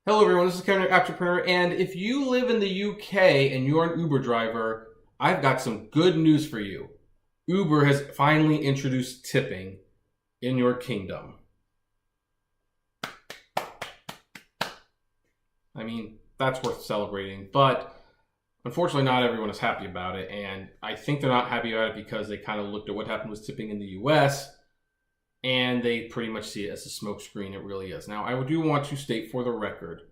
Hello everyone, this is Karen, Entrepreneur, and if you live in the UK and you're an Uber driver, I've got some good news for you. Uber has finally introduced tipping in your kingdom. I mean, that's worth celebrating, but unfortunately not everyone is happy about it, and I think they're not happy about it because they kind of looked at what happened with tipping in the US, and they pretty much see it as a smokescreen. It really is. Now, I do want to state for the record,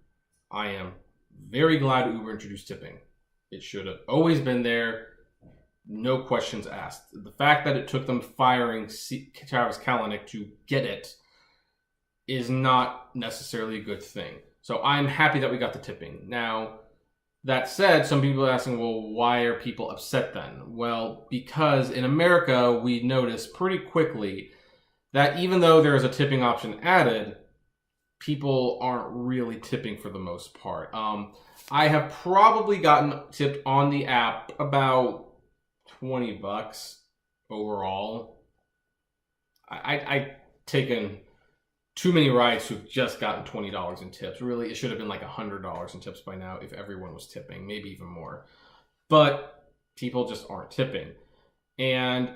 I am very glad Uber introduced tipping. It should have always been there, no questions asked. The fact that it took them firing Travis Kalanick to get it is not necessarily a good thing. So I'm happy that we got the tipping. Now, that said, some people are asking, well, why are people upset then? Well, because in America, we noticed pretty quickly that even though there is a tipping option added, people aren't really tipping for the most part. I have probably gotten tipped on the app about $20 overall. I've taken too many rides who've just gotten $20 in tips. Really, it should have been like $100 in tips by now if everyone was tipping, maybe even more. But people just aren't tipping. And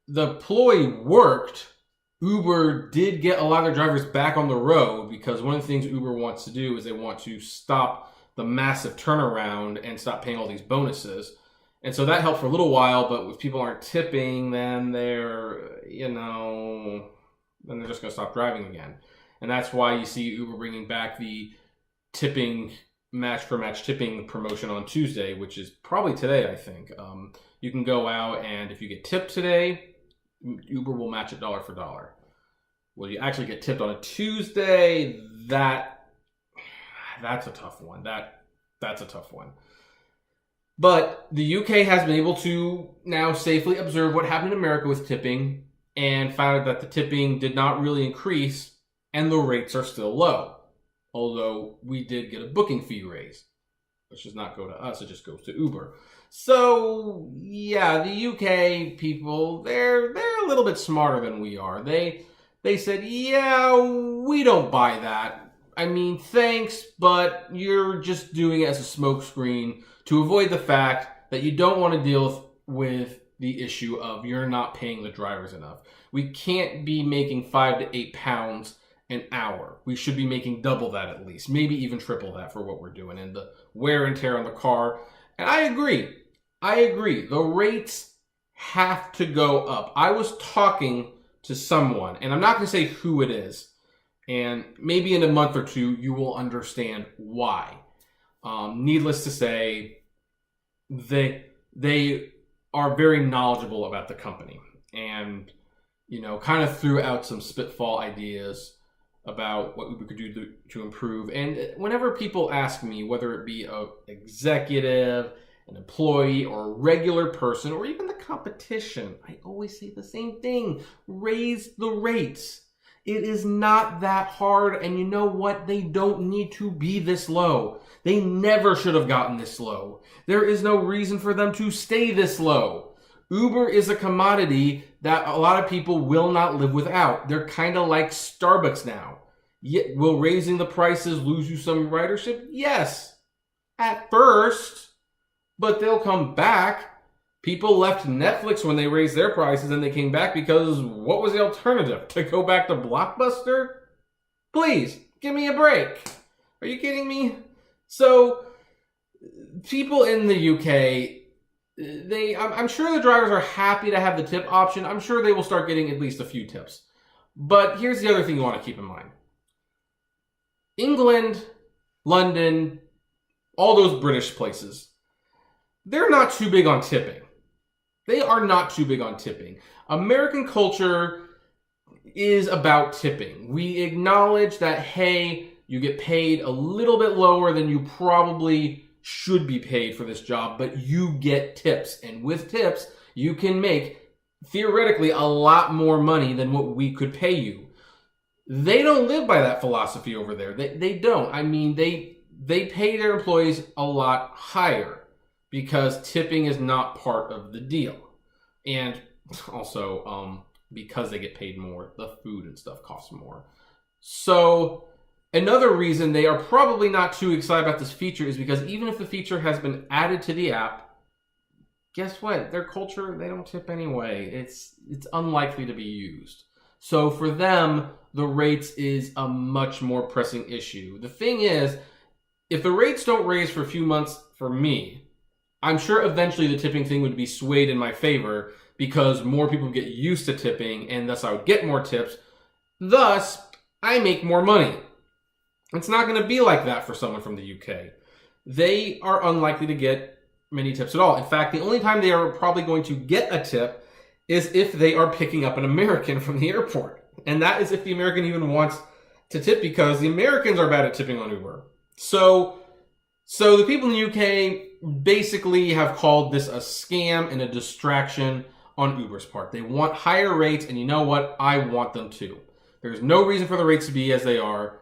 the ploy worked. Uber did get a lot of their drivers back on the road because one of the things Uber wants to do is they want to stop the massive turnaround and stop paying all these bonuses. And so that helped for a little while, but if people aren't tipping, then they're just going to stop driving again. And that's why you see Uber bringing back the tipping match for match tipping promotion on Tuesday, which is probably today, I think. You can go out and if you get tipped today, Uber will match it dollar for dollar. Will you actually get tipped on a Tuesday? That's a tough one. That's a tough one. But the UK has been able to now safely observe what happened in America with tipping and found out that the tipping did not really increase and the rates are still low. Although we did get a booking fee raise, which does not go to us, it just goes to Uber. So, yeah, the UK people, they're a little bit smarter than we are. They said, yeah, we don't buy that. I mean, thanks, but you're just doing it as a smokescreen to avoid the fact that you don't want to deal with the issue of you're not paying the drivers enough. We can't be making £5 to £8 an hour. We should be making double that at least, maybe even triple that for what we're doing and the wear and tear on the car. And I agree. The rates have to go up. I was talking to someone, and I'm not going to say who it is, and maybe in a month or two you will understand why. Needless to say, they are very knowledgeable about the company and, kind of threw out some spitfall ideas about what we could do to improve. And whenever people ask me, whether it be an executive, an employee, or a regular person, or even the competition, I always say the same thing. Raise the rates. It is not that hard, and you know what? They don't need to be this low. They never should have gotten this low. There is no reason for them to stay this low. Uber is a commodity that a lot of people will not live without. They're kind of like Starbucks now. Will raising the prices lose you some ridership? Yes, at first, but they'll come back. People left Netflix when they raised their prices and they came back because what was the alternative? To go back to Blockbuster? Please, give me a break. Are you kidding me? So, people in the UK, I'm sure the drivers are happy to have the tip option. I'm sure they will start getting at least a few tips. But here's the other thing you want to keep in mind. England, London, all those British places, they're not too big on tipping. They are not too big on tipping. American culture is about tipping. We acknowledge that, hey, you get paid a little bit lower than you probably should be paid for this job, but you get tips. And with tips, you can make, theoretically, a lot more money than what we could pay you. They don't live by that philosophy over there. They don't. I mean, they pay their employees a lot higher because tipping is not part of the deal. And also, because they get paid more, the food and stuff costs more. So Another reason they are probably not too excited about this feature is because even if the feature has been added to the app, guess what? Their culture, they don't tip anyway. It's unlikely to be used. So for them, the rates is a much more pressing issue. The thing is, if the rates don't raise for a few months for me, I'm sure eventually the tipping thing would be swayed in my favor because more people get used to tipping and thus I would get more tips. Thus, I make more money. It's not going to be like that for someone from the UK. They are unlikely to get many tips at all. In fact, the only time they are probably going to get a tip is if they are picking up an American from the airport. And that is if the American even wants to tip, because the Americans are bad at tipping on Uber. So the people in the UK basically have called this a scam and a distraction on Uber's part. They want higher rates, and you know what? I want them too. There's no reason for the rates to be as they are.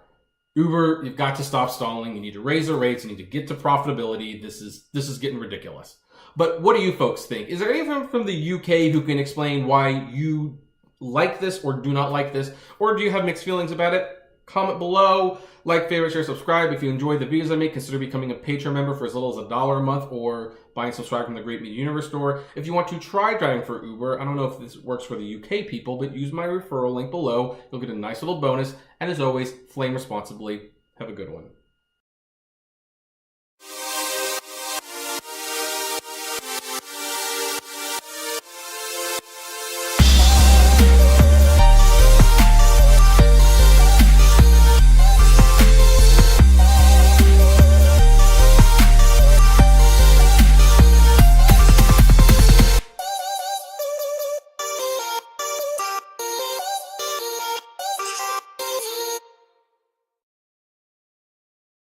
Uber, you've got to stop stalling. You need to raise the rates. You need to get to profitability. This is getting ridiculous. But what do you folks think? Is there anyone from the UK who can explain why you like this or do not like this? Or do you have mixed feelings about it? Comment below, like, favorite, share, subscribe. If you enjoy the videos I make, consider becoming a Patreon member for as little as $1 a month, or buy and subscribe from the Great Media Universe store. If you want to try driving for Uber, I don't know if this works for the UK people, but use my referral link below. You'll get a nice little bonus. And as always, flame responsibly. Have a good one.